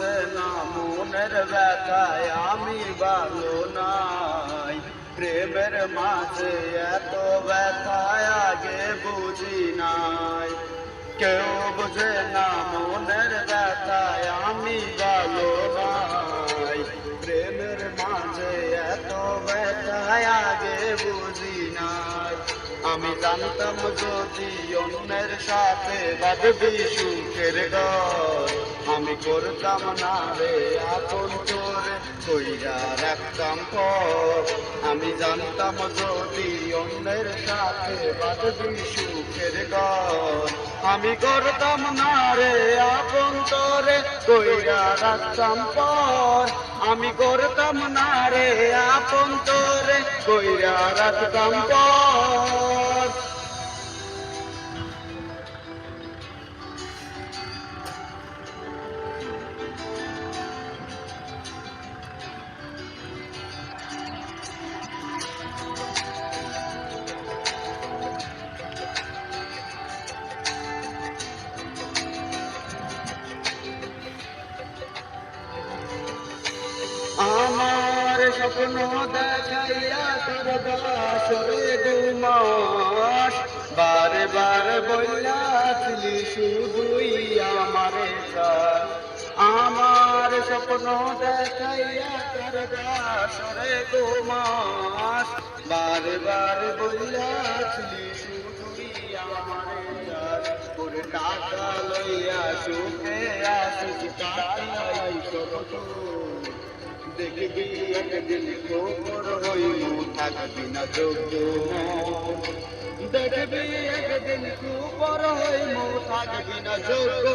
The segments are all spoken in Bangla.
বুঝে না মনের ব্যথায় আমি ভালো নাই। প্রেমের মাঝে এত ব্যথায় আগে বুঝি নাই। কেউ বুঝে না মনের ব্যথায় আমি ভালো নাই। প্রেমের মাঝে এত ব্যথায় আগে বুঝি নাই। আমি জানতাম যদি অন্যের সাথে বাঁধবি সুখের ঘর, আমি করতাম না রে আপন তোরে কইরা রাখতাম পর। আমি জানতাম যদি অন্যের সাথে বাঁধবি সুখের ঘর, আমি করতাম না রে আপন তোরে কইরা রাখতাম পর। আমি করতাম না রে আপন তোরে কইরা রাখতাম পর। আমার স্বপ্ন দেখাইয়া তোর বাসরে ঘুমাস, বারে বারে বইয়াছিলি শুধুই আমারে চাস। আমার স্বপ্ন দেখাইয়া তোর বাসরে ঘুমাস, বারে বারে বইয়াছিলি শুধুই আমারে চাস। তোর টাকা লইয়া সুখে আসিস কাটাই সব, দেখবি একদিন খবর হইল থাকবি না যোগ্য। দেখবি একদিন খবর হইল থাকবি না যোগ্য।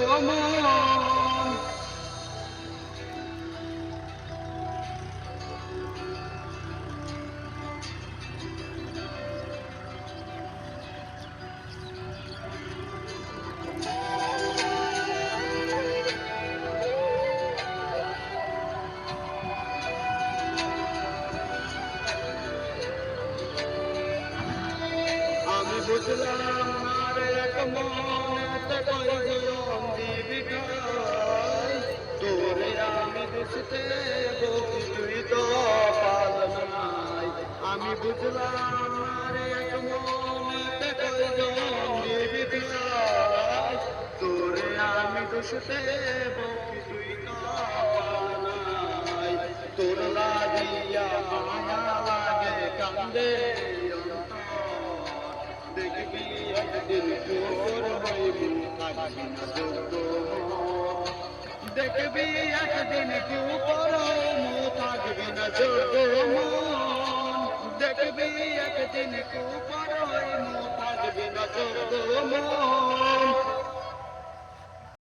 আমি বুঝলাম না রে এক মনেতে কয়জন দিবি ঠাই, তোরে আমি বুঝতে বকি তুই তো পাল নাই। আমি বুঝলাম না রে এক মনেতে কয়জন দিবি ঠাই, তোরে আমি বুঝতে বকি তুই তো পাল নাই। তোর লাগিয়া মায়া লাগে কান্দে দেখবি একদিন তোর হইব থাকবি না যোগ্য। দেখবি একদিন তোর হইব থাকবি না যোগ্য। দেখবি একদিন তোর হইব থাকবি না যোগ্য।